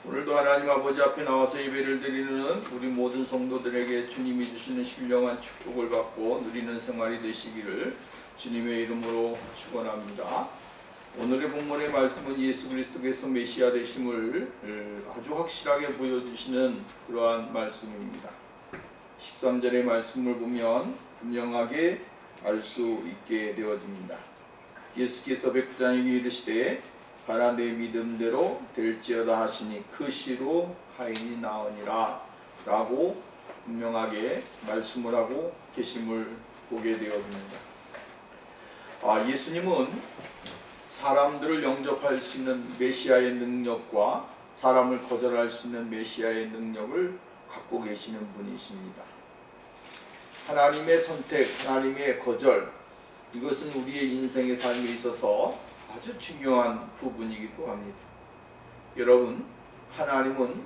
오늘도 하나님 아버지 앞에 나와서 예배를 드리는 우리 모든 성도들에게 주님이 주시는 신령한 축복을 받고 누리는 생활이 되시기를 주님의 이름으로 축원합니다. 오늘의 본문의 말씀은 예수 그리스도께서 메시아 되심을 아주 확실하게 보여주시는 그러한 말씀입니다. 13절의 말씀을 보면 분명하게 알 수 있게 되어집니다. 예수께서 백부장에게 이르시되 가라 내 믿음대로 될지어다 하시니 그 시로 하인이 나으니라 라고 분명하게 말씀을 하고 계심을 보게 되어집니다. 예수님은 사람들을 영접할 수 있는 메시아의 능력과 사람을 거절할 수 있는 메시아의 능력을 갖고 계시는 분이십니다. 하나님의 선택, 하나님의 거절, 이것은 우리의 인생의 삶에 있어서 아주 중요한 부분이기도 합니다. 여러분, 하나님은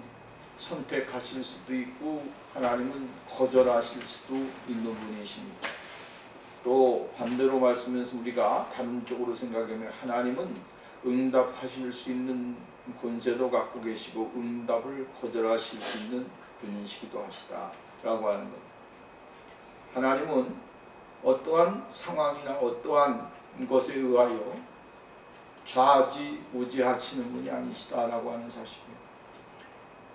선택하실 수도 있고 하나님은 거절하실 수도 있는 분이십니다. 또 반대로 말씀해서 우리가 다른 쪽으로 생각하면 하나님은 응답하실 수 있는 권세도 갖고 계시고 응답을 거절하실 수 있는 분이시기도 하시다라고 하는 것. 하나님은 어떠한 상황이나 어떠한 것에 의하여 좌지우지하시는 분이 아니시다라고 하는 사실이에요.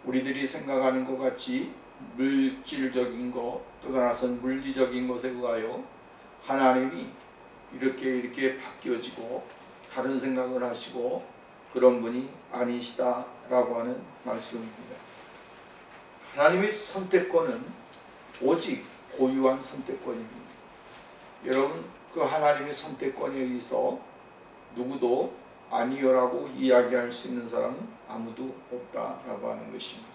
우리들이 생각하는 것 같이 물질적인 것, 또 하나선 물리적인 것에 의하여 하나님이 이렇게 바뀌어지고 다른 생각을 하시고 그런 분이 아니시다라고 하는 말씀입니다. 하나님의 선택권은 오직 고유한 선택권입니다. 여러분, 그 하나님의 선택권에 의해서 누구도 아니요라고 이야기할 수 있는 사람은 아무도 없다라고 하는 것입니다.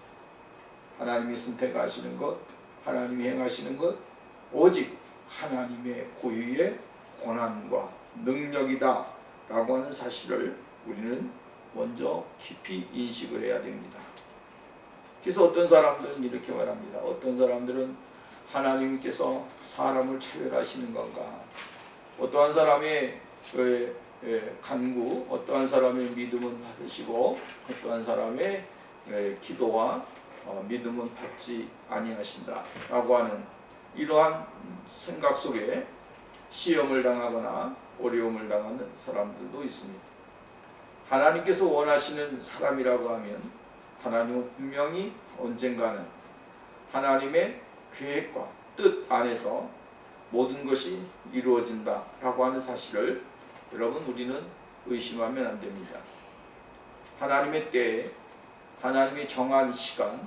하나님이 선택하시는 것, 하나님이 행하시는 것, 오직 하나님의 고유의 권한과 능력이다 라고 하는 사실을 우리는 먼저 깊이 인식을 해야 됩니다. 그래서 어떤 사람들은 이렇게 말합니다. 어떤 사람들은 하나님께서 사람을 차별하시는 건가, 어떠한 사람의 간구, 어떠한 사람의 믿음은 받으시고 어떠한 사람의 기도와 믿음은 받지 아니하신다 라고 하는 이러한 생각 속에 시험을 당하거나 어려움을 당하는 사람들도 있습니다. 하나님께서 원하시는 사람이라고 하면 하나님은 분명히 언젠가는 하나님의 계획과 뜻 안에서 모든 것이 이루어진다라고 하는 사실을 여러분 우리는 의심하면 안 됩니다. 하나님의 때에 하나님이 정한 시간,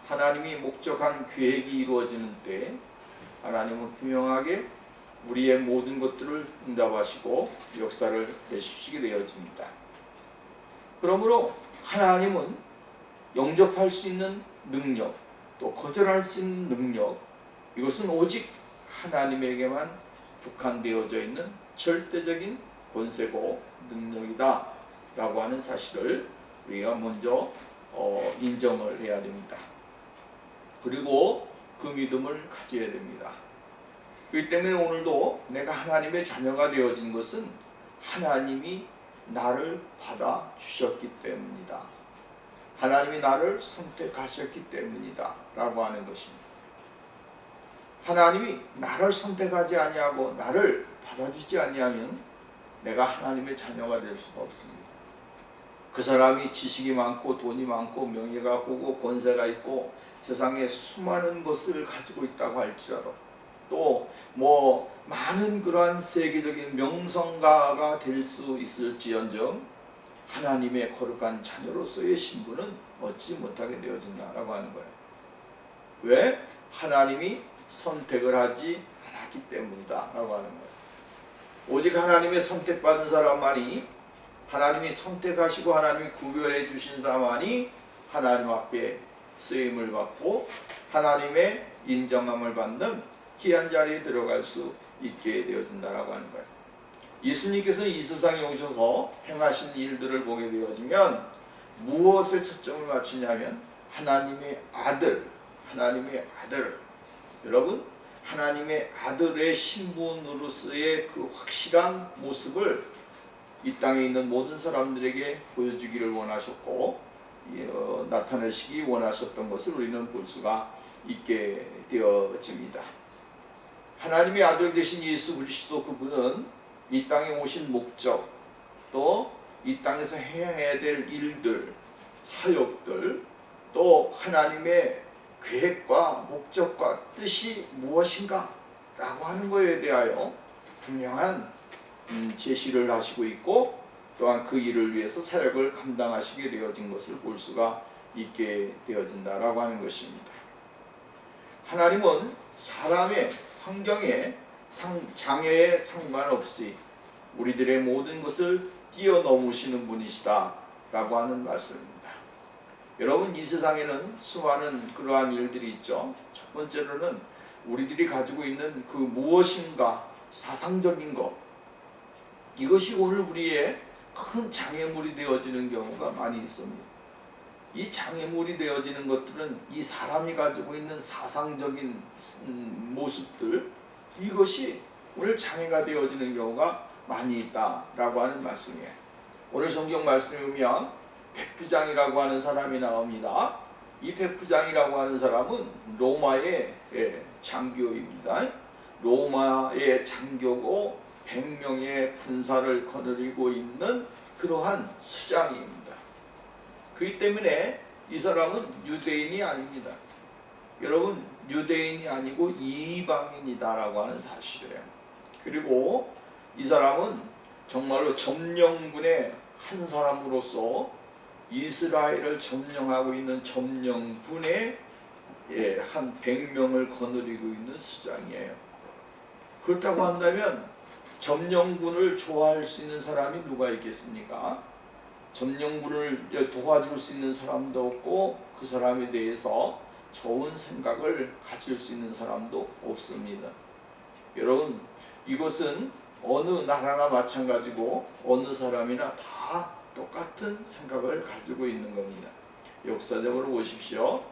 하나님이 목적한 계획이 이루어지는 때에 하나님은 분명하게 우리의 모든 것들을 응답하시고 역사를 해주시게 되어집니다. 그러므로 하나님은 영접할 수 있는 능력, 또 거절할 수 있는 능력, 이것은 오직 하나님에게만 국한되어져 있는 절대적인 권세고 능력이다 라고 하는 사실을 우리가 먼저 인정을 해야 됩니다. 그리고 그 믿음을 가져야 됩니다. 그렇기 때문에 오늘도 내가 하나님의 자녀가 되어진 것은 하나님이 나를 받아주셨기 때문이다. 하나님이 나를 선택하셨기 때문이다 라고 하는 것입니다. 하나님이 나를 선택하지 아니하고 나를 받아주지 아니하면 내가 하나님의 자녀가 될 수가 없습니다. 그 사람이 지식이 많고 돈이 많고 명예가 크고 권세가 있고 세상에 수많은 것을 가지고 있다고 할지라도 또 많은 그러한 세계적인 명성가가 될 수 있을지언정 하나님의 거룩한 자녀로서의 신분은 얻지 못하게 되어진다라고 하는 거예요. 왜? 하나님이 선택을 하지 않았기 때문이다 라고 하는 거예요. 오직 하나님의 선택받은 사람만이, 하나님이 선택하시고 하나님이 구별해 주신 사람만이 하나님 앞에 쓰임을 받고 하나님의 인정함을 받는 귀한 자리에 들어갈 수 있게 되어진다라고 하는 거예요. 예수님께서 이 세상에 오셔서 행하신 일들을 보게 되어지면 무엇에 초점을 맞추냐면 하나님의 아들, 여러분, 하나님의 아들의 신분으로서의 그 확실한 모습을 이 땅에 있는 모든 사람들에게 보여주기를 원하셨고, 나타내시기 원하셨던 것을 우리는 볼 수가 있게 되어집니다. 하나님의 아들 되신 예수 그리스도 그분은 이 땅에 오신 목적, 또 이 땅에서 행해야 될 일들, 사역들, 또 하나님의 계획과 목적과 뜻이 무엇인가 라고 하는 것에 대하여 분명한 제시를 하시고 있고, 또한 그 일을 위해서 사역을 감당하시게 되어진 것을 볼 수가 있게 되어진다라고 하는 것입니다. 하나님은 사람의 환경에 장애에 상관없이 우리들의 모든 것을 뛰어넘으시는 분이시다 라고 하는 말씀입니다. 여러분, 이 세상에는 수많은 그러한 일들이 있죠. 첫 번째로는 우리들이 가지고 있는 그 무엇인가 사상적인 것, 이것이 오늘 우리의 큰 장애물이 되어지는 경우가 많이 있습니다. 이 장애물이 되어지는 것들은 이 사람이 가지고 있는 사상적인 모습들, 이것이 오늘 장애가 되어지는 경우가 많이 있다라고 하는 말씀이에요. 오늘 성경 말씀에 보면 백부장이라고 하는 사람이 나옵니다. 이 백부장이라고 하는 사람은 로마의 장교입니다. 로마의 장교고 100명의 군사를 거느리고 있는 그러한 수장입니다. 그렇기 때문에 이 사람은 유대인이 아닙니다. 여러분, 유대인이 아니고 이방인이다라고 하는 사실이에요. 그리고 이 사람은 정말로 점령군의 한 사람으로서 이스라엘을 점령하고 있는 점령군의 한 100명을 거느리고 있는 수장이에요. 그렇다고 한다면 점령군을 좋아할 수 있는 사람이 누가 있겠습니까? 점령군을 도와줄 수 있는 사람도 없고, 그 사람에 대해서 좋은 생각을 가질 수 있는 사람도 없습니다. 여러분, 이것은 어느 나라나 마찬가지고 어느 사람이나 다 똑같은 생각을 가지고 있는 겁니다. 역사적으로 보십시오.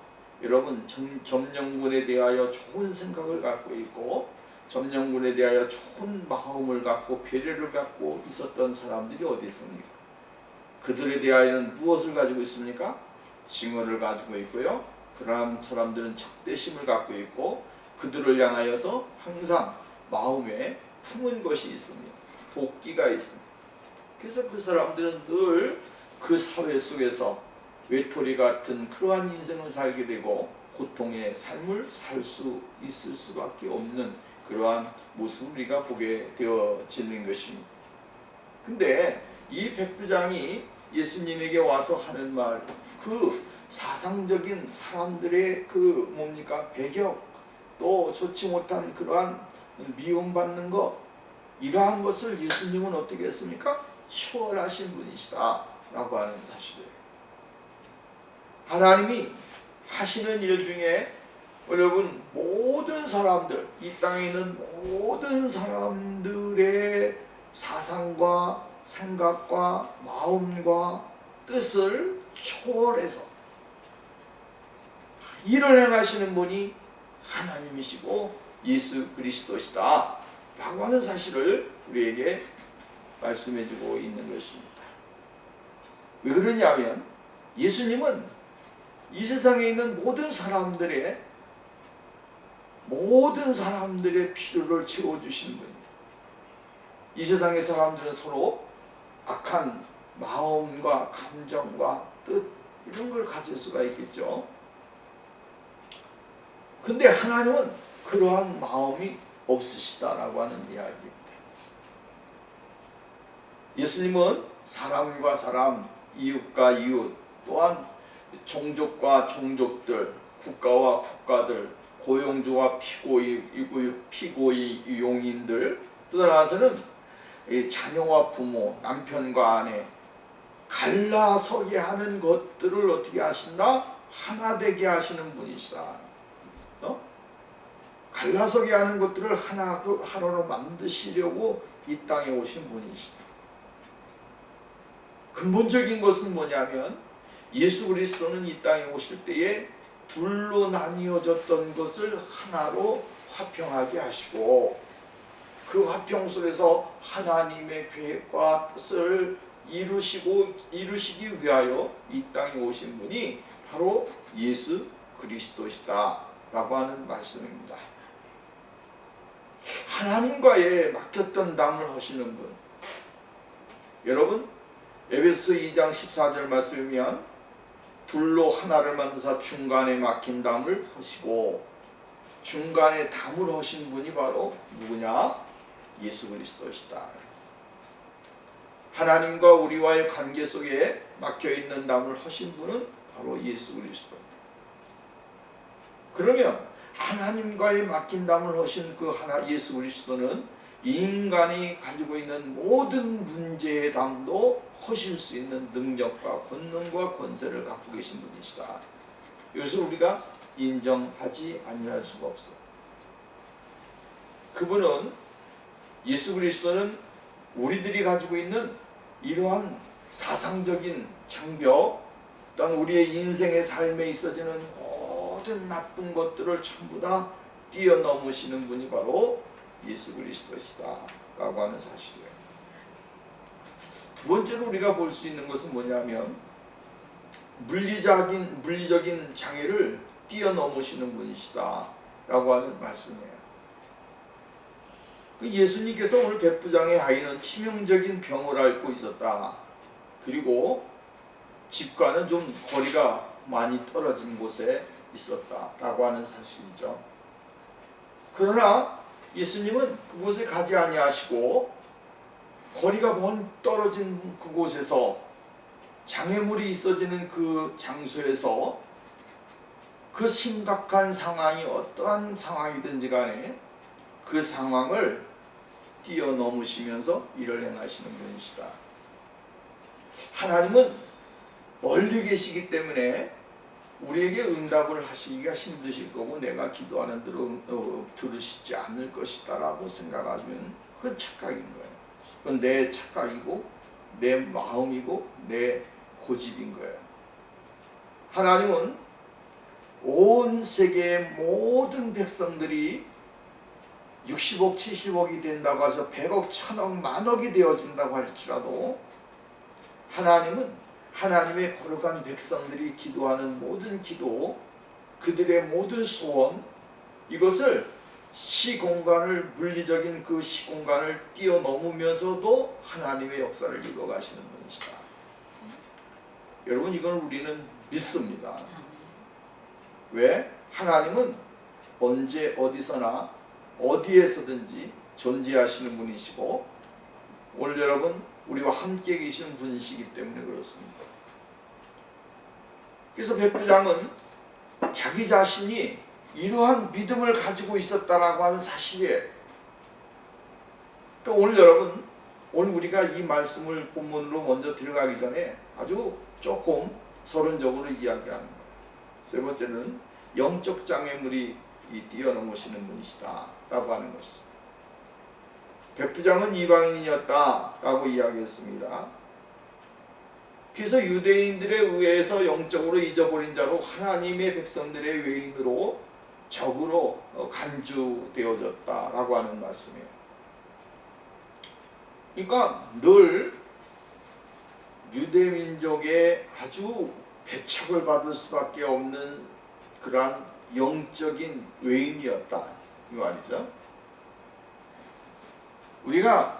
여러분, 점령군에 대하여 좋은 생각을 갖고 있고, 점령군에 대하여 좋은 마음을 갖고 배려를 갖고 있었던 사람들이 어디 있습니까? 그들에 대하여는 무엇을 가지고 있습니까? 증오를 가지고 있고요. 그러한 사람들은 적대심을 갖고 있고, 그들을 향하여서 항상 마음에 품은 것이 있습니다. 복기가 있습니다. 그래서 그 사람들은 늘 그 사회 속에서 외톨이 같은 그러한 인생을 살게 되고 고통의 삶을 살 수 있을 수밖에 없는 그러한 모습을 우리가 보게 되어지는 것입니다. 근데 이 백부장이 예수님에게 와서 하는 말, 그 사상적인 사람들의 그 뭡니까? 배경, 또 좋지 못한 그러한 미움받는 것, 이러한 것을 예수님은 어떻게 했습니까? 초월하신 분이시다 라고 하는 사실이에요. 하나님이 하시는 일 중에 여러분, 모든 사람들, 이 땅에 있는 모든 사람들의 사상과 생각과 마음과 뜻을 초월해서 일을 행하시는 분이 하나님이시고 예수 그리스도시다 라고 하는 사실을 우리에게 말씀해주고 있는 것입니다. 왜 그러냐면 예수님은 이 세상에 있는 모든 사람들의 필요를 채워주시는 분입니다. 이 세상의 사람들은 서로 악한 마음과 감정과 뜻, 이런 걸 가질 수가 있겠죠. 근데 하나님은 그러한 마음이 없으시다라고 하는 이야기입니다. 예수님은 사람과 사람, 이웃과 이웃, 또한 종족과 종족들, 국가와 국가들, 고용주와 피고의 용인들, 또 나아가서는 자녀와 부모, 남편과 아내 갈라서게 하는 것들을 어떻게 하신다? 하나 되게 하시는 분이시다. 갈라서게 하는 것들을 하나로 만드시려고 이 땅에 오신 분이시다. 근본적인 것은 뭐냐면 예수 그리스도는 이 땅에 오실 때에 둘로 나뉘어졌던 것을 하나로 화평하게 하시고, 그 화평 속에서 하나님의 계획과 뜻을 이루시기 위하여 이 땅에 오신 분이 바로 예수 그리스도시다 라고 하는 말씀입니다. 하나님과의 맡겼던 담을 하시는 분, 여러분 에베소 2장 14절 말씀이면 둘로 하나를 만드사 중간에 막힌 담을 하시고, 중간에 담을 하신 분이 바로 누구냐? 예수 그리스도시다. 하나님과 우리와의 관계 속에 막혀있는 담을 하신 분은 바로 예수 그리스도. 그러면 하나님과의 막힌 담을 하신 그 예수 그리스도는 인간이 가지고 있는 모든 문제의 담도 하실 수 있는 능력과 권능과 권세를 갖고 계신 분이시다. 이것을 우리가 인정하지 아니할 수가 없어. 그분은, 예수 그리스도는 우리들이 가지고 있는 이러한 사상적인 장벽, 또한 우리의 인생의 삶에 있어지는 모든 나쁜 것들을 전부 다 뛰어넘으시는 분이 바로 예수 그리스도시다 라고 하는 사실이에요. 두 번째로 우리가 볼 수 있는 것은 뭐냐면, 물리적인 장애를 뛰어넘으시는 분이시다 라고 하는 말씀이에요. 예수님께서 오늘 백부장의 아이는 치명적인 병을 앓고 있었다. 그리고 집과는 좀 거리가 많이 떨어진 곳에 있었다 라고 하는 사실이죠. 그러나 예수님은 그곳에 가지 아니하시고 거리가 먼 떨어진 그곳에서, 장애물이 있어지는 그 장소에서 그 심각한 상황이 어떠한 상황이든지 간에 그 상황을 뛰어넘으시면서 일을 행하시는 분이시다. 하나님은 멀리 계시기 때문에 우리에게 응답을 하시기가 힘드실 거고, 내가 기도하는 대로 들으시지 않을 것이다 라고 생각하면 그건 착각인 거예요. 그건 내 착각이고 내 마음이고 내 고집인 거예요. 하나님은 온 세계의 모든 백성들이 60억, 70억이 된다고 해서 100억, 1000억, 만억이 되어진다고 할지라도, 하나님은 하나님의 거룩한 백성들이 기도하는 모든 기도, 그들의 모든 소원, 이것을 시공간을, 물리적인 그 시공간을 뛰어넘으면서도 하나님의 역사를 이루어가시는 분이시다. 여러분, 이건 우리는 믿습니다. 왜? 하나님은 언제 어디서나 어디에서든지 존재하시는 분이시고, 오늘 여러분 우리와 함께 계시는 분이시기 때문에 그렇습니다. 그래서 백부장은 자기 자신이 이러한 믿음을 가지고 있었다라고 하는 사실이에요. 그러니까 오늘 여러분, 오늘 우리가 이 말씀을 본문으로 먼저 들어가기 전에 아주 조금 서론적으로 이야기하는 거예요. 세 번째는 영적 장애물이 뛰어넘으시는 분이시다 라고 하는 것이죠. 백부장은 이방인이었다 라고 이야기했습니다. 그래서 유대인들에 의해서 영적으로 잊어버린 자로 하나님의 백성들의 외인으로, 적으로 간주되어졌다 라고 하는 말씀이에요. 그러니까 늘 유대민족의 아주 배척을 받을 수밖에 없는 그러한 영적인 외인이었다 이 말이죠. 우리가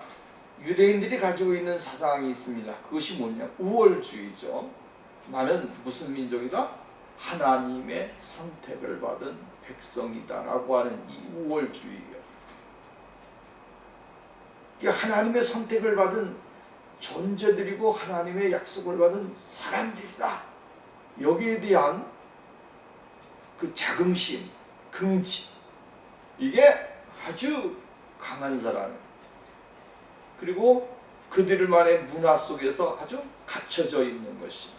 유대인들이 가지고 있는 사상이 있습니다. 그것이 뭐냐? 우월주의죠. 나는 무슨 민족이다? 하나님의 선택을 받은 백성이다 라고 하는 이 우월주의예요. 하나님의 선택을 받은 존재들이고 하나님의 약속을 받은 사람들이다. 여기에 대한 그 자긍심, 긍지, 이게 아주 강한 사람이에요. 그리고 그들만의 문화 속에서 아주 갇혀져 있는 것이,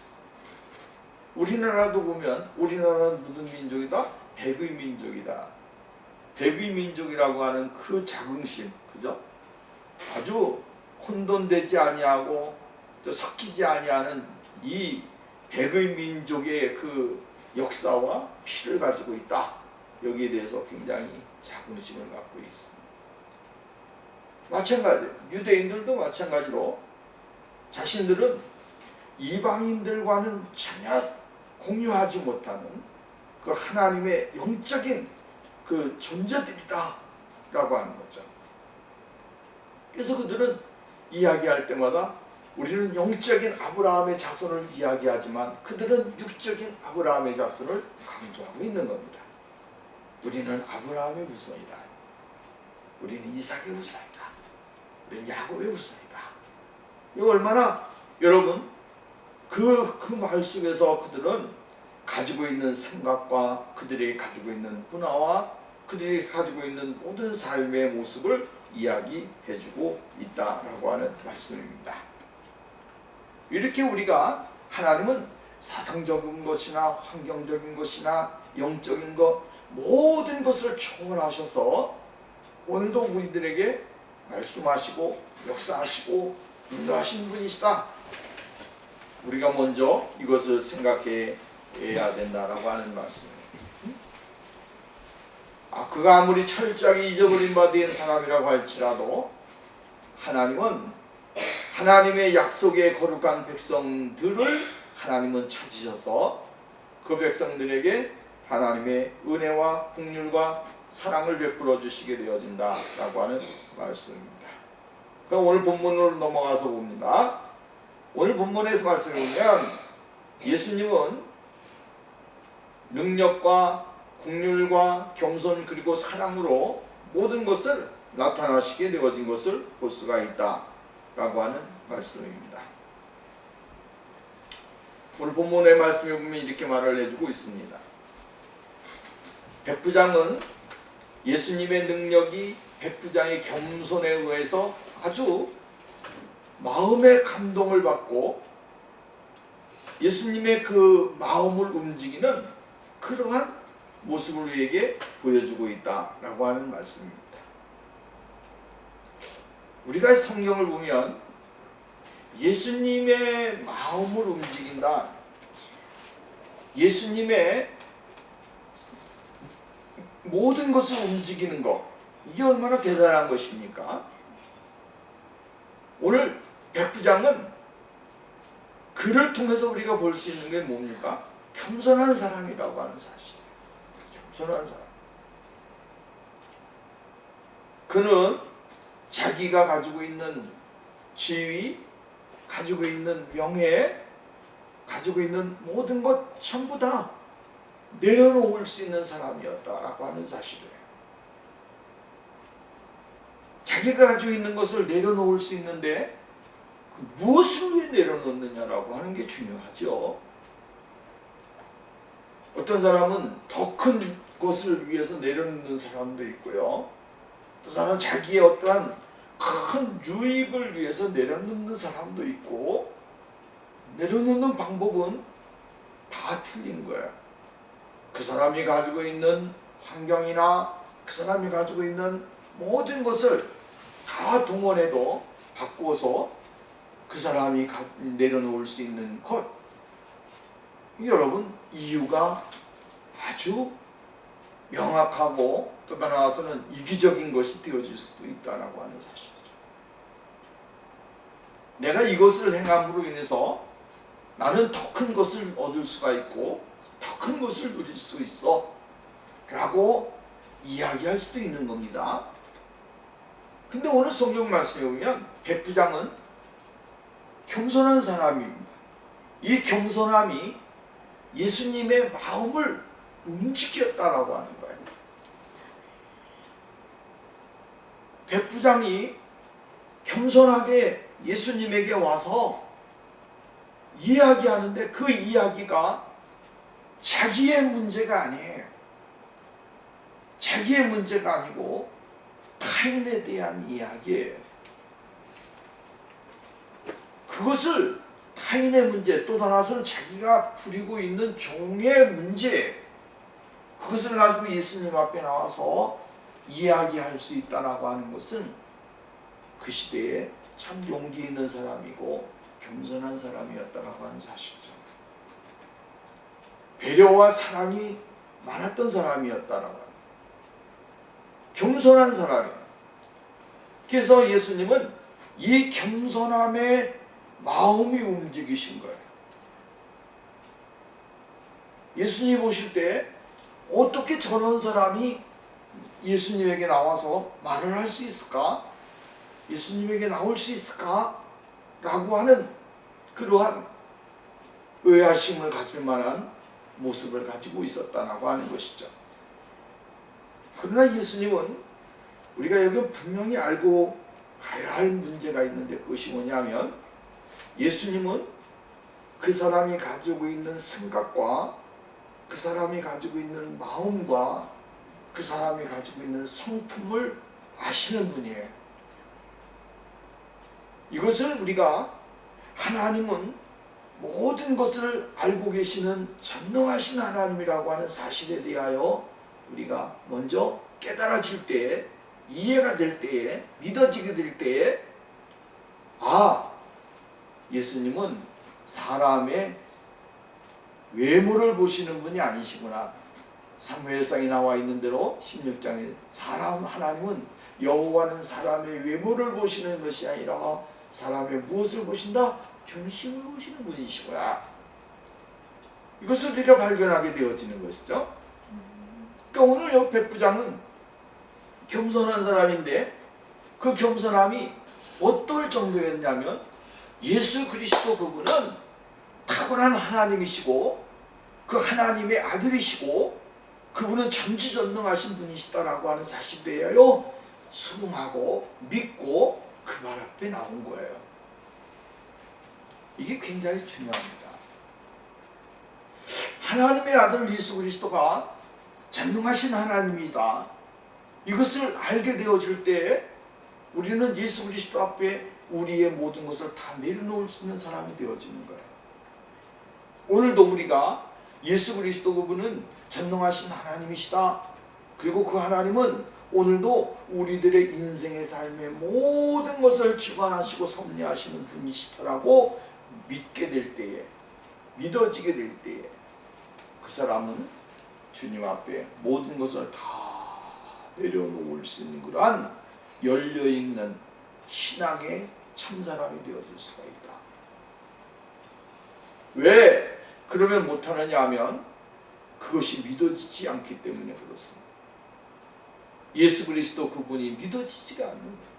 우리나라도 보면 우리나라는 무슨 민족이다? 백의 민족이다. 백의 민족이라고 하는 그 자긍심, 그죠? 아주 혼돈되지 아니하고 섞이지 아니하는 이 백의 민족의 그 역사와 피를 가지고 있다. 여기에 대해서 굉장히 자긍심을 갖고 있습니다. 마찬가지예요. 유대인들도 마찬가지로 자신들은 이방인들과는 전혀 공유하지 못하는 그 하나님의 영적인 그 존재들이다 라고 하는 거죠. 그래서 그들은 이야기할 때마다 우리는 영적인 아브라함의 자손을 이야기하지만 그들은 육적인 아브라함의 자손을 강조하고 있는 겁니다. 우리는 아브라함의 후손이다. 우리는 이삭의 후손이다. 우리는 야곱의 후손이다. 이거 얼마나 여러분 그 말 속에서 그들은 가지고 있는 생각과 그들이 가지고 있는 문화와 그들이 가지고 있는 모든 삶의 모습을 이야기해주고 있다라고 하는 말씀입니다. 이렇게 우리가 하나님은 사상적인 것이나 환경적인 것이나 영적인 것 모든 것을 초월하셔서 오늘도 우리들에게 말씀하시고 역사하시고 인도하시는 분이시다. 우리가 먼저 이것을 생각해야 된다라고 하는 말씀입니다. 그가 아무리 철저하게 잊어버린 바 된 사람이라고 할지라도 하나님은 하나님의 약속의 거룩한 백성들을 하나님은 찾으셔서 그 백성들에게 하나님의 은혜와 긍휼과 사랑을 베풀어 주시게 되어진다라고 하는 말씀입니다. 그럼 오늘 본문으로 넘어가서 봅니다. 오늘 본문에서 말씀을 보면 예수님은 능력과 긍휼과 겸손 그리고 사랑으로 모든 것을 나타나시게 되어진 것을 볼 수가 있다라고 하는 말씀입니다. 오늘 본문의 말씀에 보면 이렇게 말을 해주고 있습니다. 백부장은 예수님의 능력이 백부장의 겸손에 의해서 아주 마음의 감동을 받고 예수님의 그 마음을 움직이는 그러한 모습을 우리에게 보여주고 있다라고 하는 말씀입니다. 우리가 성경을 보면 예수님의 마음을 움직인다, 예수님의 모든 것을 움직이는 것, 이게 얼마나 대단한 것입니까? 오늘 백부장은 그를 통해서 우리가 볼 수 있는 게 뭡니까? 겸손한 사람이라고 하는 사실이에요. 겸손한 사람. 그는 자기가 가지고 있는 지위, 가지고 있는 명예, 가지고 있는 모든 것 전부 다 내려놓을 수 있는 사람이었다라고 하는 사실이에요. 자기가 가지고 있는 것을 내려놓을 수 있는데 그 무엇을 위해 내려놓느냐라고 하는 게 중요하죠. 어떤 사람은 더 큰 것을 위해서 내려놓는 사람도 있고요. 또 사람은 자기의 어떠한 큰 유익을 위해서 내려놓는 사람도 있고, 내려놓는 방법은 다 틀린 거예요. 그 사람이 가지고 있는 환경이나 그 사람이 가지고 있는 모든 것을 다 동원해도 바꿔서 그 사람이 내려놓을 수 있는 것, 여러분 이유가 아주 명확하고 또 나아가서는 이기적인 것이 되어질 수도 있다라고 하는 사실이죠. 내가 이것을 행함으로 인해서 나는 더 큰 것을 얻을 수가 있고 더 큰 것을 누릴 수 있어 라고 이야기할 수도 있는 겁니다. 근데 오늘 성경 말씀에 보면 백부장은 겸손한 사람입니다. 이 겸손함이 예수님의 마음을 움직였다라고 하는 거예요. 백부장이 겸손하게 예수님에게 와서 이야기하는데 그 이야기가 자기의 문제가 아니에요. 자기의 문제가 아니고 타인에 대한 이야기예요. 그것을 타인의 문제, 또 하나는 자기가 부리고 있는 종의 문제, 그것을 가지고 예수님 앞에 나와서 이야기할 수 있다라고 하는 것은 그 시대에 참 용기 있는 사람이고 겸손한 사람이었다라고 하는 사실이죠. 배려와 사랑이 많았던 사람이었다라고 합니다. 겸손한 사람이에요. 그래서 예수님은 이 겸손함의 마음이 움직이신 거예요. 예수님 보실 때 어떻게 저런 사람이 예수님에게 나와서 말을 할 수 있을까? 예수님에게 나올 수 있을까? 라고 하는 그러한 의아심을 가질 만한 모습을 가지고 있었다라고 하는 것이죠. 그러나 예수님은 우리가 여기 분명히 알고 가야 할 문제가 있는데, 그것이 뭐냐면 예수님은 그 사람이 가지고 있는 생각과 그 사람이 가지고 있는 마음과 그 사람이 가지고 있는 성품을 아시는 분이에요. 이것을 우리가, 하나님은 모든 것을 알고 계시는 전능하신 하나님이라고 하는 사실에 대하여 우리가 먼저 깨달아질 때에, 이해가 될 때에, 믿어지게 될 때에, 아, 예수님은 사람의 외모를 보시는 분이 아니시구나. 사무엘상에 나와 있는 대로 16장에 하나님은 여호와는 사람의 외모를 보시는 것이 아니라 사람의 무엇을 보신다? 중심을 보시는 분이시구나. 이것을 우리가 발견하게 되어지는 것이죠. 그러니까 오늘 여기 백부장은 겸손한 사람인데, 그 겸손함이 어떨 정도였냐면 예수 그리스도 그분은 탁월한 하나님이시고 그 하나님의 아들이시고 그분은 전지전능하신 분이시다라고 하는 사실에 대하여 순응하고 믿고 그 말 앞에 나온 거예요. 이게 굉장히 중요합니다. 하나님의 아들 예수 그리스도가 전능하신 하나님이다. 이것을 알게 되어질 때 우리는 예수 그리스도 앞에 우리의 모든 것을 다 내려놓을 수 있는 사람이 되어지는 거예요. 오늘도 우리가 예수 그리스도 그분은 전능하신 하나님이시다. 그리고 그 하나님은 오늘도 우리들의 인생의 삶의 모든 것을 주관하시고 섭리하시는 분이시다라고 믿게 될 때에, 믿어지게 될 때에 그 사람은 주님 앞에 모든 것을 다 내려놓을 수 있는 그러한 열려있는 신앙의 참사람이 되어질 수가 있다. 왜 그러면 못하느냐 하면 그것이 믿어지지 않기 때문에 그렇습니다. 예수 그리스도 그분이 믿어지지가 않는 거예요.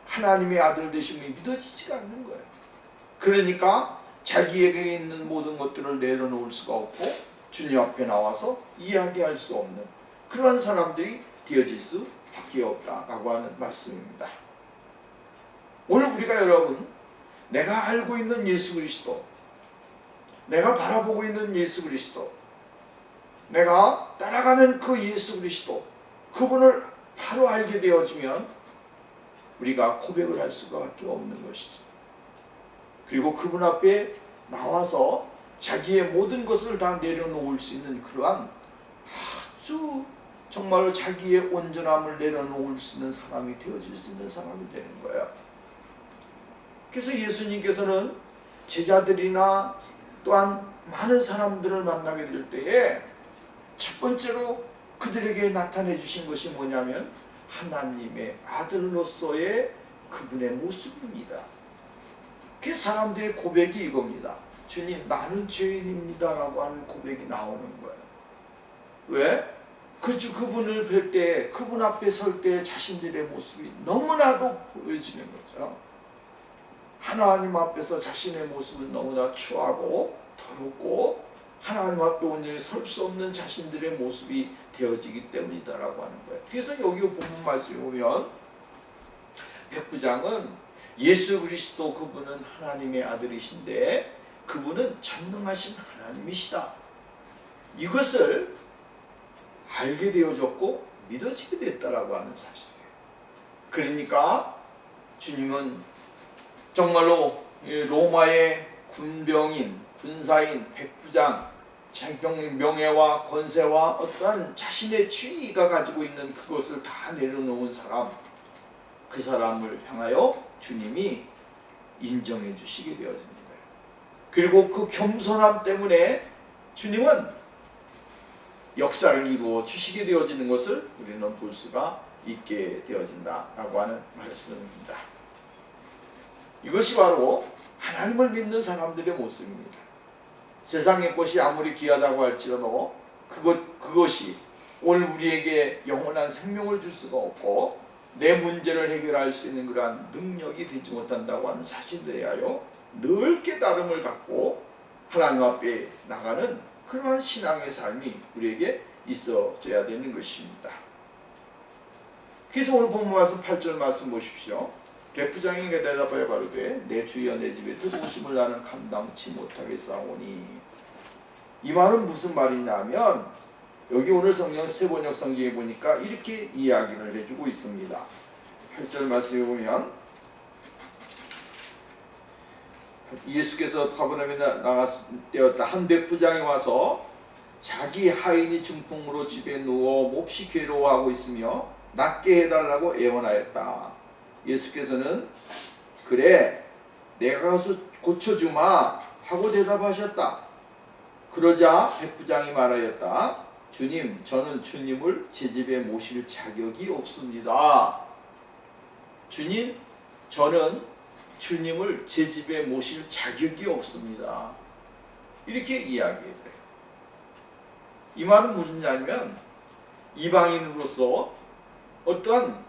하나님의 아들 되심이 믿어지지가 않는 거예요. 그러니까 자기에게 있는 모든 것들을 내려놓을 수가 없고 주님 앞에 나와서 이야기할 수 없는 그러한 사람들이 되어질 수밖에 없다라고 하는 말씀입니다. 오늘 우리가 여러분, 내가 알고 있는 예수 그리스도, 내가 바라보고 있는 예수 그리스도, 내가 따라가는 그 예수 그리스도, 그분을 바로 알게 되어지면 우리가 고백을 할 수밖에 없는 것이죠. 그리고 그분 앞에 나와서 자기의 모든 것을 다 내려놓을 수 있는 그러한 아주 정말로 자기의 온전함을 내려놓을 수 있는 사람이 되어질 수 있는 사람이 되는 거예요. 그래서 예수님께서는 제자들이나 또한 많은 사람들을 만나게 될 때에 첫 번째로 그들에게 나타내 주신 것이 뭐냐면 하나님의 아들로서의 그분의 모습입니다. 그 사람들의 고백이 이겁니다. 주님, 나는 죄인입니다 라고 하는 고백이 나오는 거예요. 왜? 그분을 뵐 때, 그분 앞에 설 때 자신들의 모습이 너무나도 보여지는 거죠. 하나님 앞에서 자신의 모습은 너무나 추하고 더럽고 하나님 앞에 온전히 설 수 없는 자신들의 모습이 되어지기 때문이다라고 하는 거예요. 그래서 여기 본문 말씀에 보면 백부장은 예수 그리스도 그분은 하나님의 아들이신데 그분은 전능하신 하나님이시다. 이것을 알게 되어졌고 믿어지게 됐다라고 하는 사실이에요. 그러니까 주님은 정말로 로마의 군병인, 군사인, 백부장, 명예와 권세와 어떠한 자신의 지위가 가지고 있는 그것을 다 내려놓은 사람, 그 사람을 향하여 주님이 인정해 주시게 되어지는 거예요. 그리고 그 겸손함 때문에 주님은 역사를 이루어 주시게 되어지는 것을 우리는 볼 수가 있게 되어진다라고 하는 말씀입니다. 이것이 바로 하나님을 믿는 사람들의 모습입니다. 세상의 것이 아무리 귀하다고 할지라도 그것이 오늘 우리에게 영원한 생명을 줄 수가 없고 내 문제를 해결할 수 있는 그러한 능력이 되지 못한다고 하는 사실에 대하여 늘 깨달음을 갖고 하나님 앞에 나가는 그러한 신앙의 삶이 우리에게 있어져야 되는 것입니다. 그래서 오늘 본문 말씀 8절 말씀 보십시오. 백부장에게 대답하여 가로되 내 주여 내 집에 들어오심을 나는 감당치 못하겠사오니. 이 말은 무슨 말이냐면 여기 오늘 성경 세번역 성경에 보니까 이렇게 이야기를 해주고 있습니다. 8절 말씀에 보면 예수께서 가버나움에 나갔다 한 백부장이 와서 자기 하인이 중풍으로 집에 누워 몹시 괴로워하고 있으며 낫게 해달라고 애원하였다. 예수께서는 그래 내가 가서 고쳐주마 하고 대답하셨다. 그러자 백부장이 말하였다. 주님, 저는 주님을 제 집에 모실 자격이 없습니다. 주님, 저는 주님을 제 집에 모실 자격이 없습니다. 이렇게 이야기해요. 이 말은 무슨 말이냐면 이방인으로서 어떠한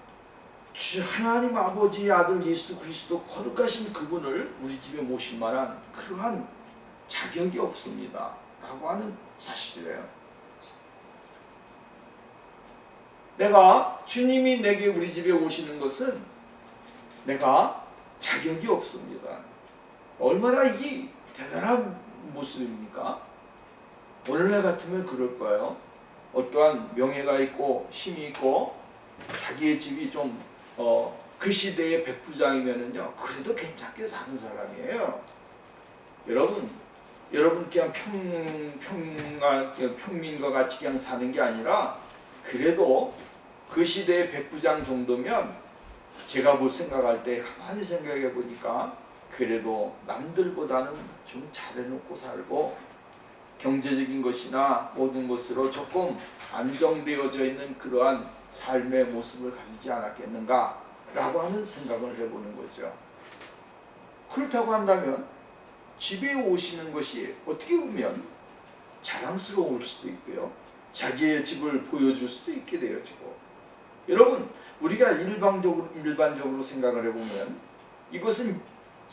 하나님 아버지의 아들 예수 그리스도 거룩하신 그분을 우리 집에 모실 만한 그러한 자격이 없습니다 라고 하는 사실이에요. 내가 주님이 내게 우리 집에 오시는 것은 내가 자격이 없습니다. 얼마나 이 대단한 모습입니까? 오늘날 같으면 그럴 거예요. 어떠한 명예가 있고 힘이 있고 자기의 집이 좀 그 시대의 백부장이면은요 그래도 괜찮게 사는 사람이에요. 여러분 그냥 평민과 같이 그냥 사는 게 아니라 그래도 그 시대의 백부장 정도면 제가 생각할 때 가만히 생각해 보니까 그래도 남들보다는 좀 잘해놓고 살고 경제적인 것이나 모든 것으로 조금 안정되어져 있는 그러한 삶의 모습을 가지지 않았겠는가 라고 하는 생각을 해보는 거죠. 그렇다고 한다면 집에 오시는 것이 어떻게 보면 자랑스러울 수도 있고요. 자기의 집을 보여줄 수도 있게 되어지고 여러분 우리가 일반적으로 생각을 해보면 이것은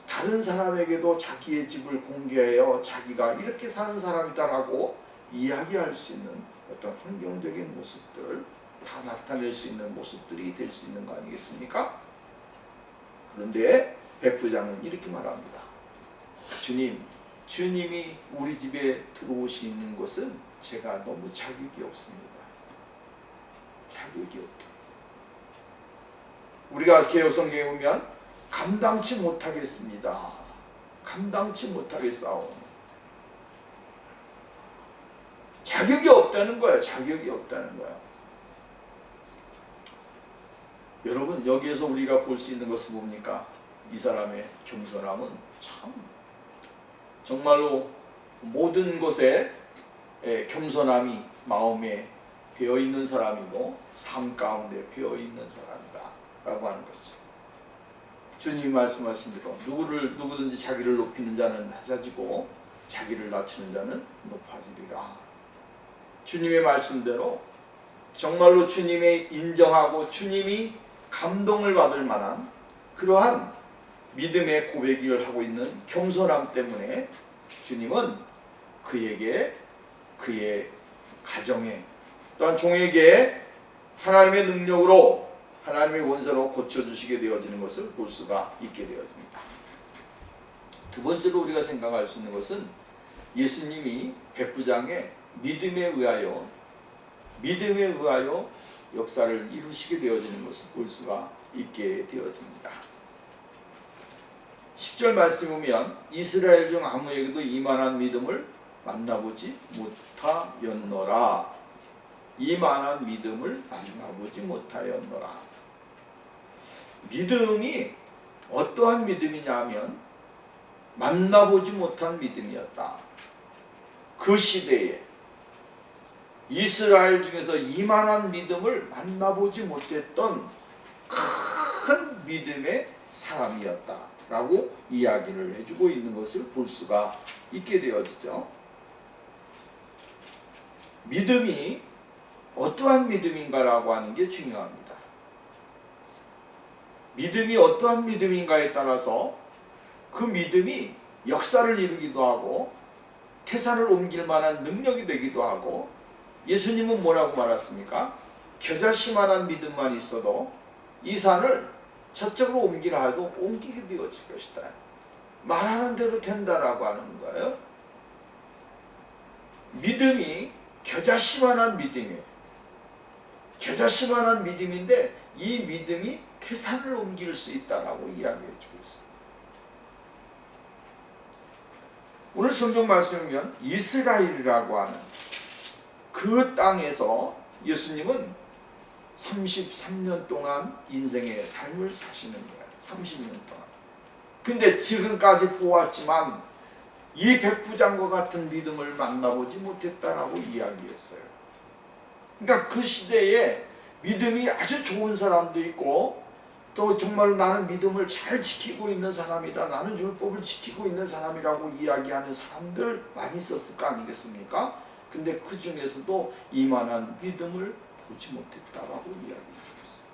다른 사람에게도 자기의 집을 공개하여 자기가 이렇게 사는 사람이다라고 이야기할 수 있는 어떤 환경적인 모습들 다 나타낼 수 있는 모습들이 될 수 있는 거 아니겠습니까? 그런데 백부장은 이렇게 말합니다. 주님이 우리 집에 들어오시는 것은 제가 너무 자격이 없습니다. 자격이 없다. 우리가 개혁성경에 보면 감당치 못하겠습니다. 감당치 못하겠사오. 자격이 없다는 거야. 자격이 없다는 거야. 여러분 여기에서 우리가 볼 수 있는 것은 뭡니까? 이 사람의 겸손함은 참 정말로 모든 것에 겸손함이 마음에 배어있는 사람이고 삶 가운데 배어있는 사람이다 라고 하는 것이죠. 주님이 말씀하신 대로 누구든지 자기를 높이는 자는 낮아지고 자기를 낮추는 자는 높아지리라. 주님의 말씀대로 정말로 주님의 인정하고 주님이 감동을 받을 만한 그러한 믿음의 고백을 하고 있는 겸손함 때문에 주님은 그에게 그의 가정에 또한 종에게 하나님의 능력으로 하나님의 원사로 고쳐주시게 되어지는 것을 볼 수가 있게 되어집니다. 두 번째로 우리가 생각할 수 있는 것은 예수님이 백부장의 믿음에 의하여 역사를 이루시게 되어지는 것을 볼 수가 있게 되어집니다. 10절 말씀에 보면 이스라엘 중 아무에게도 이만한 믿음을 만나보지 못하였노라. 이만한 믿음을 만나보지 못하였노라. 믿음이 어떠한 믿음이냐 하면 만나보지 못한 믿음이었다. 그 시대에 이스라엘 중에서 이만한 믿음을 만나보지 못했던 큰 믿음의 사람이었다 라고 이야기를 해주고 있는 것을 볼 수가 있게 되어지죠. 믿음이 어떠한 믿음인가라고 하는 게 중요합니다. 믿음이 어떠한 믿음인가에 따라서 그 믿음이 역사를 이루기도 하고 태산을 옮길 만한 능력이 되기도 하고, 예수님은 뭐라고 말했습니까? 겨자씨만한 믿음만 있어도 이 산을 저쪽으로 옮기라 해도 옮기게 되어질 것이다. 말하는 대로 된다라고 하는 거예요. 믿음이 겨자씨만한 믿음이에요. 겨자씨만한 믿음인데 이 믿음이 태산을 옮길 수 있다라고 이야기해 주고 있어요. 오늘 성경 말씀을 보면 이스라엘이라고 하는 그 땅에서 예수님은 33년 동안 인생의 삶을 사시는 거예요. 30년 동안. 근데 지금까지 보았지만 이 백부장과 같은 믿음을 만나보지 못했다라고 이야기했어요. 그러니까 그 시대에 믿음이 아주 좋은 사람도 있고, 또 정말 나는 믿음을 잘 지키고 있는 사람이다, 나는 율법을 지키고 있는 사람이라고 이야기하는 사람들 많이 있었을 거 아니겠습니까? 근데 그 중에서도 이만한 믿음을 보지 못했다라고 이야기해 주고 있어요.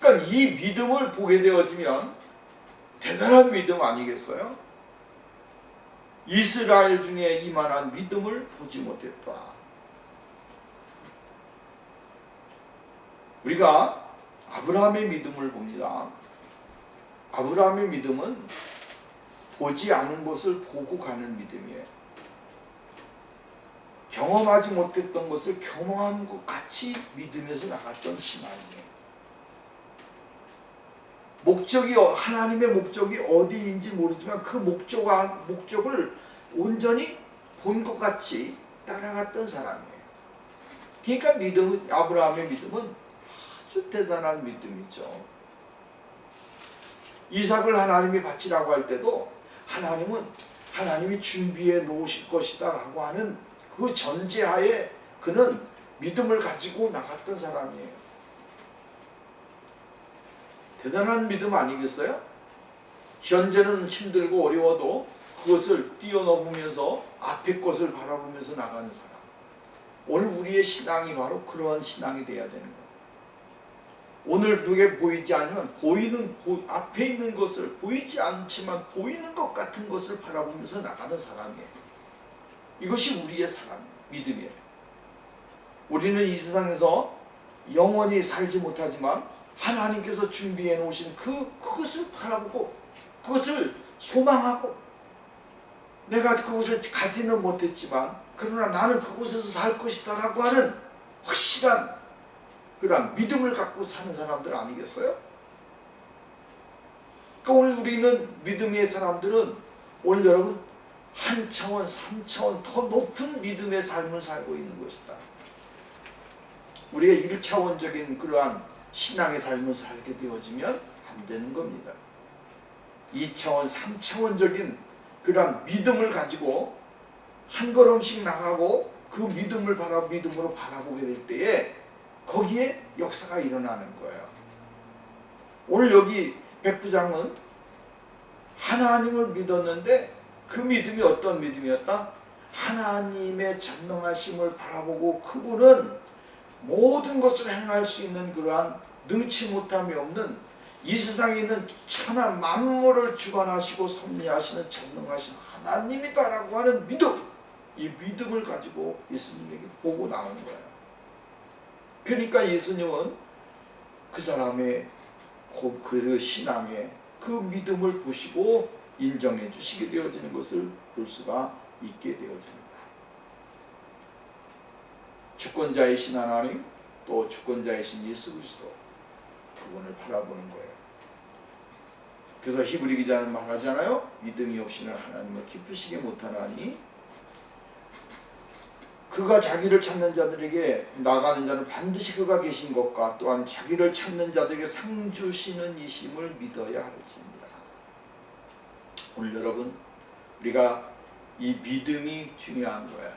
그러니까 이 믿음을 보게 되어지면 대단한 믿음 아니겠어요? 이스라엘 중에 이만한 믿음을 보지 못했다. 우리가 아브라함의 믿음을 봅니다. 아브라함의 믿음은 보지 않은 것을 보고 가는 믿음이에요. 경험하지 못했던 것을 경험한 것 같이 믿으면서 나갔던 신앙이에요. 하나님의 목적이 어디인지 모르지만 그 목적을 온전히 본 것 같이 따라갔던 사람이에요. 그러니까 아브라함의 믿음은 아주 대단한 믿음이죠. 이삭을 하나님이 바치라고 할 때도 하나님이 준비해 놓으실 것이다 라고 하는 그 전제하에 그는 믿음을 가지고 나갔던 사람이에요. 대단한 믿음 아니겠어요? 현재는 힘들고 어려워도 그것을 뛰어넘으면서 앞에 것을 바라보면서 나가는 사람. 오늘 우리의 신앙이 바로 그러한 신앙이 돼야 되는 거예요. 오늘 눈에 보이지 않으면 앞에 있는 것을 보이지 않지만 보이는 것 같은 것을 바라보면서 나가는 사람이에요. 이것이 우리의 믿음이에요. 우리는 이 세상에서 영원히 살지 못하지만 하나님께서 준비해 놓으신 그것을 바라보고 그것을 소망하고, 내가 그것을 가지는 못했지만 그러나 나는 그곳에서 살 것이다 라고 하는 확실한 그런 믿음을 갖고 사는 사람들 아니겠어요? 그러니까 오늘 우리는 믿음의 사람들은 오늘 여러분 한 차원, 3차원 더 높은 믿음의 삶을 살고 있는 것이다. 우리가 1차원적인 그러한 신앙의 삶을 살게 되어지면 안 되는 겁니다. 2차원, 3차원적인 그러한 믿음을 가지고 한 걸음씩 나가고 그 믿음으로 바라보게 될 때에 거기에 역사가 일어나는 거예요. 오늘 여기 백부장은 하나님을 믿었는데 그 믿음이 어떤 믿음이었다? 하나님의 전능하심을 바라보고 그분은 모든 것을 행할 수 있는 그러한 능치 못함이 없는 이 세상에 있는 천하 만물을 주관하시고 섭리하시는 전능하신 하나님이다라고 하는 믿음, 이 믿음을 가지고 예수님에게 보고 나온 거예요. 그러니까 예수님은 그 사람의 그 신앙의 그 믿음을 보시고 인정해 주시게 되어지는 것을 볼 수가 있게 되어집니다. 주권자이신 하나님, 또 주권자이신 예수 그리스도, 그분을 바라보는 거예요. 그래서 히브리 기자는 말하잖아요. 믿음이 없이는 하나님을 기쁘시게 못하나니 그가 자기를 찾는 자들에게 나가는 자는 반드시 그가 계신 것과 또한 자기를 찾는 자들에게 상 주시는 이심을 믿어야 할지니라. 오늘 여러분, 우리가 이 믿음이 중요한 거야.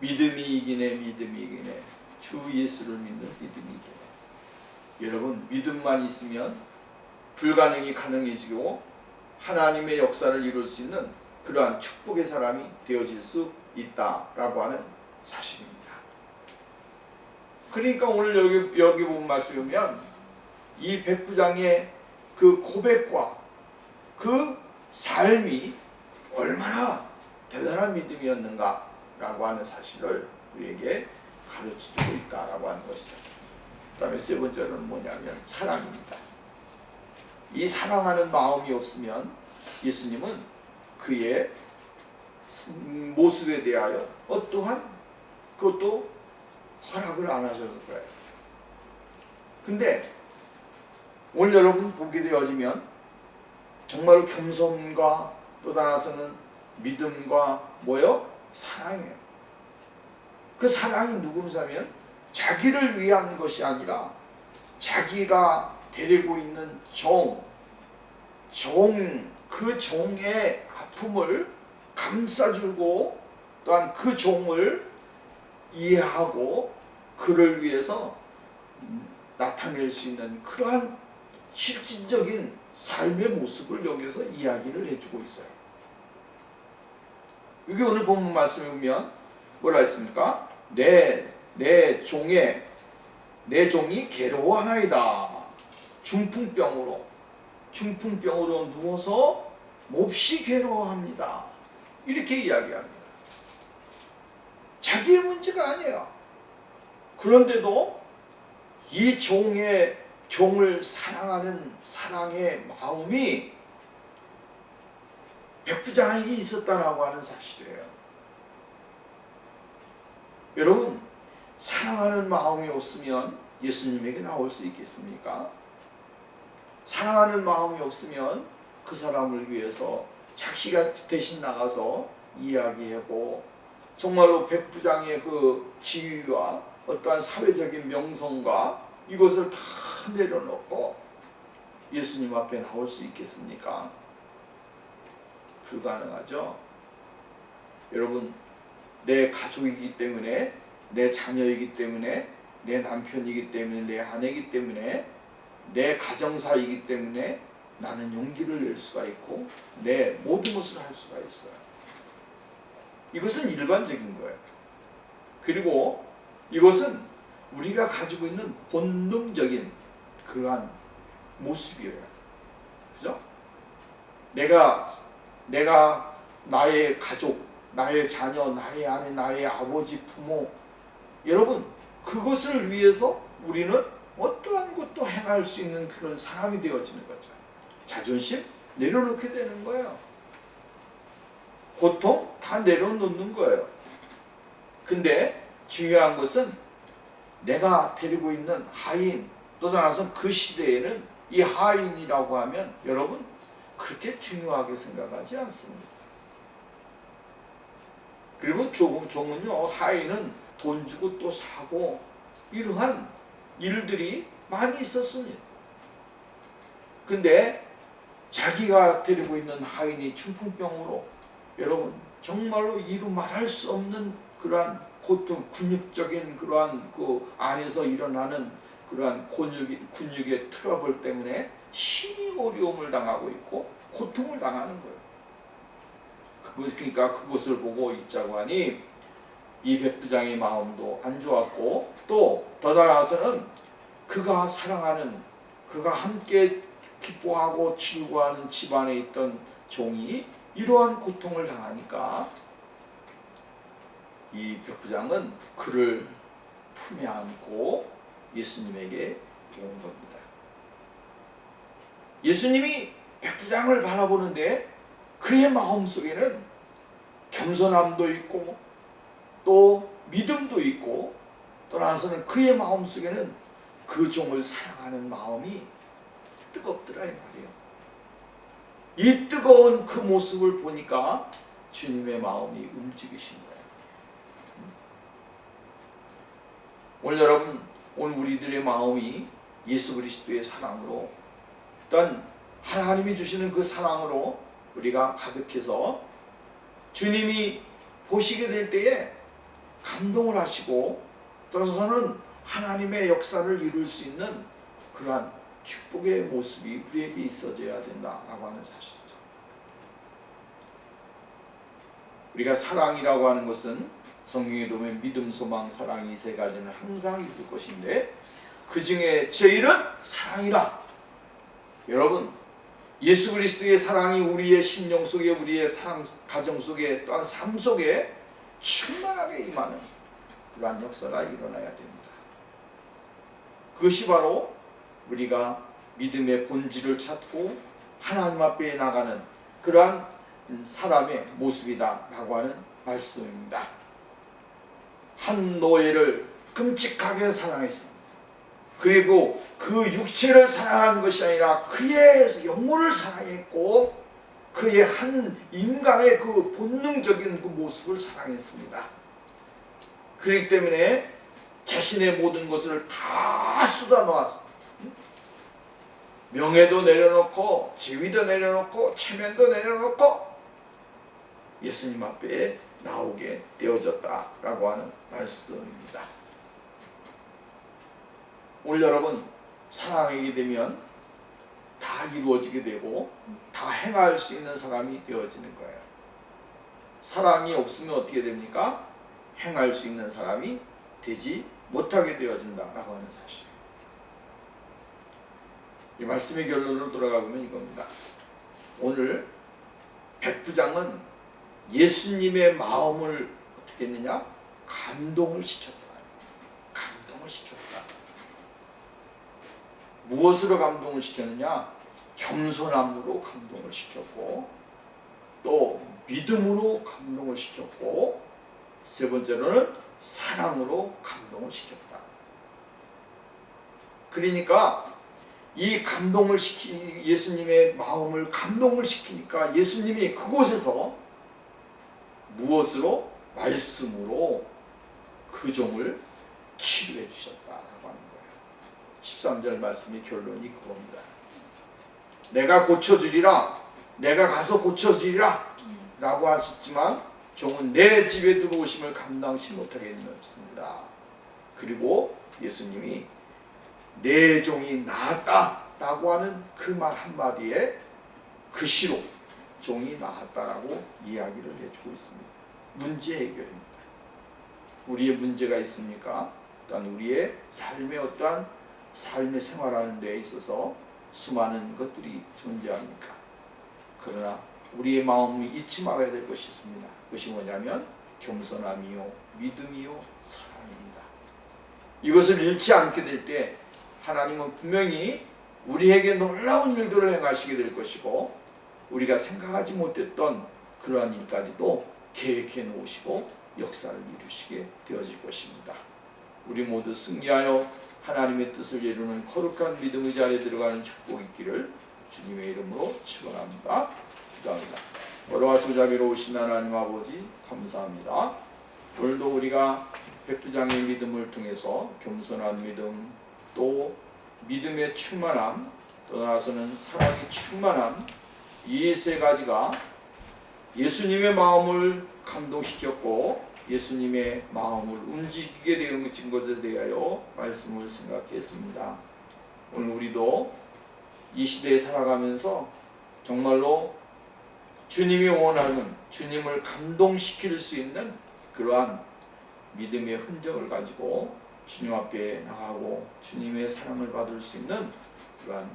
믿음이 이기네, 믿음이 이기네. 주 예수를 믿는 믿음이 이기네. 여러분 믿음만 있으면 불가능이 가능해지고 하나님의 역사를 이룰 수 있는 그러한 축복의 사람이 되어질 수 있다라고 하는 사실입니다. 그러니까 오늘 여기 본 말씀을 보면 이 백부장의 그 고백과 그 삶이 얼마나 대단한 믿음이었는가라고 하는 사실을 우리에게 가르쳐주고 있다라고 하는 것이죠. 그 다음에 세 번째로는 뭐냐면 사랑입니다. 이 사랑하는 마음이 없으면 예수님은 그의 모습에 대하여 어떠한 그것도 허락을 안 하셔서 그래요. 근데 오늘 여러분 보게 되어지면 정말 겸손과 또 하나서는 믿음과 뭐요? 사랑이에요. 그 사랑이 누구냐면 자기를 위한 것이 아니라 자기가 데리고 있는 그 종의 아픔을 감싸주고 또한 그 종을 이해하고 그를 위해서 나타낼 수 있는 그러한 실질적인 삶의 모습을 여기서 이야기를 해주고 있어요. 여기 오늘 본문 말씀에 보면 뭐라 했습니까? 내 종이 괴로워하나이다. 중풍병으로 누워서 몹시 괴로워합니다. 이렇게 이야기합니다. 자기의 문제가 아니에요. 그런데도 이 종을 사랑하는 사랑의 마음이 백부장에게 있었다라고 하는 사실이에요. 여러분, 사랑하는 마음이 없으면 예수님에게 나올 수 있겠습니까? 사랑하는 마음이 없으면 그 사람을 위해서 자기가 대신 나가서 이야기하고 정말로 백부장의 그 지위와 어떠한 사회적인 명성과 이것을 다 내려놓고 예수님 앞에 나올 수 있겠습니까? 불가능하죠. 여러분, 내 가족이기 때문에, 내 자녀이기 때문에, 내 남편이기 때문에, 내 아내이기 때문에, 내 가정사이기 때문에 나는 용기를 낼 수가 있고 내 모든 것을 할 수가 있어요. 이것은 일반적인 거예요. 그리고 이것은 우리가 가지고 있는 본능적인 그러한 모습이에요. 그죠? 내가 나의 가족, 나의 자녀, 나의 아내, 나의 아버지, 부모, 여러분 그것을 위해서 우리는 어떠한 것도 행할 수 있는 그런 사람이 되어지는 거죠. 자존심 내려놓게 되는 거예요. 고통 다 내려놓는 거예요. 근데 중요한 것은 내가 데리고 있는 하인, 또 따라서 그 시대에는 이 하인이라고 하면 여러분 그렇게 중요하게 생각하지 않습니다. 그리고 종은요, 하인은 돈 주고 또 사고 이러한 일들이 많이 있었습니다. 근데 자기가 데리고 있는 하인이 중풍병으로 여러분 정말로 이루 말할 수 없는 그러한 고통, 근육적인 그러한 그 안에서 일어나는 그러한 근육의 트러블 때문에 심히 어려움을 당하고 있고 고통을 당하는 거예요. 그러니까 그것을 보고 있자고 하니 이 백부장의 마음도 안 좋았고 또 더 나아가서는 그가 사랑하는, 그가 함께 기뻐하고 즐거워하는 집안에 있던 종이 이러한 고통을 당하니까 이 백부장은 그를 품에 안고 예수님에게 온 겁니다. 예수님이 백부장을 바라보는데 그의 마음속에는 겸손함도 있고 또 믿음도 있고 떠나서는 그의 마음속에는 그 종을 사랑하는 마음이 뜨겁더라 이 말이에요. 이 뜨거운 그 모습을 보니까 주님의 마음이 움직이신 거예요. 오늘 여러분, 오늘 우리들의 마음이 예수 그리스도의 사랑으로 어떤 하나님이 주시는 그 사랑으로 우리가 가득해서 주님이 보시게 될 때에 감동을 하시고 또서는 하나님의 역사를 이룰 수 있는 그러한 축복의 모습이 우리에게 있어져야 된다라고 하는 사실이죠. 우리가 사랑이라고 하는 것은 성경에 보면 믿음, 소망, 사랑 이 세 가지는 항상 있을 것인데 그 중에 제일은 사랑이다. 여러분, 예수 그리스도의 사랑이 우리의 심령 속에, 우리의 삶, 가정 속에, 또한 삶 속에 충만하게 임하는 그러한 역사가 일어나야 됩니다. 그것이 바로 우리가 믿음의 본질을 찾고 하나님 앞에 나가는 그러한 사람의 모습이다 라고 하는 말씀입니다. 한 노예를 끔찍하게 사랑했습니다. 그리고 그 육체를 사랑한 것이 아니라 그의 영혼을 사랑했고 그의 한 인간의 그 본능적인 그 모습을 사랑했습니다. 그렇기 때문에 자신의 모든 것을 다 쏟아놓았습니다. 명예도 내려놓고 지위도 내려놓고 체면도 내려놓고 예수님 앞에 나오게 되어졌다라고 하는 말씀입니다. 오늘 여러분, 사랑하게 되면 다 이루어지게 되고 다 행할 수 있는 사람이 되어지는 거예요. 사랑이 없으면 어떻게 됩니까? 행할 수 있는 사람이 되지 못하게 되어진다라고 하는 사실. 이 말씀의 결론으로 돌아가 보면 이겁니다. 오늘 백부장은 예수님의 마음을 어떻게 했느냐? 감동을 시켰다. 감동을 시켰다. 무엇으로 감동을 시켰느냐? 겸손함으로 감동을 시켰고 또 믿음으로 감동을 시켰고 세 번째로는 사랑으로 감동을 시켰다. 그러니까 이 감동을 예수님의 마음을 감동을 시키니까 예수님이 그곳에서 무엇으로? 말씀으로 그 종을 치료해 주셨다라고 하는 거예요. 13절 말씀의 결론이 그겁니다. 내가 고쳐주리라, 내가 가서 고쳐주리라 라고 하셨지만 종은 내 집에 들어오심을 감당치 못하겠습니다. 그리고 예수님이 내 종이 나았다 라고 하는 그 말 한마디에 그 시로 종이 나았다라고 이야기를 해주고 있습니다. 문제 해결입니다. 우리의 문제가 있습니까? 또한 우리의 삶의 어떠한 삶의 생활하는 데 있어서 수많은 것들이 존재합니까? 그러나 우리의 마음이 잊지 말아야 될 것이 있습니다. 그것이 뭐냐면 겸손함이요, 믿음이요, 사랑입니다. 이것을 잃지 않게 될 때 하나님은 분명히 우리에게 놀라운 일들을 행하시게 될 것이고 우리가 생각하지 못했던 그러한 일까지도 계획해 놓으시고 역사를 이루시게 되어질 것입니다. 우리 모두 승리하여 하나님의 뜻을 이루는 거룩한 믿음의 자리에 들어가는 축복이 있기를 주님의 이름으로 축원합니다. 기도합니다. 어려와서 자비로우신 하나님 아버지 감사합니다. 오늘도 우리가 백부장의 믿음을 통해서 겸손한 믿음, 또 믿음의 충만함, 또 나서는 사랑이 충만함, 이 세 가지가 예수님의 마음을 감동시켰고 예수님의 마음을 움직이게 되는 것에 대하여 말씀을 생각했습니다. 오늘 우리도 이 시대에 살아가면서 정말로 주님이 원하는, 주님을 감동시킬 수 있는 그러한 믿음의 흔적을 가지고 주님 앞에 나가고 주님의 사랑을 받을 수 있는 그러한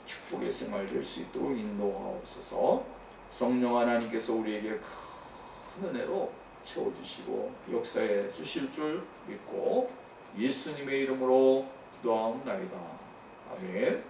축복의 생활 될 수 있도록 인도하옵소서. 성령 하나님께서 우리에게 큰 은혜로 채워주시고 역사해 주실 줄 믿고 예수님의 이름으로 기도하옵나이다. 아멘.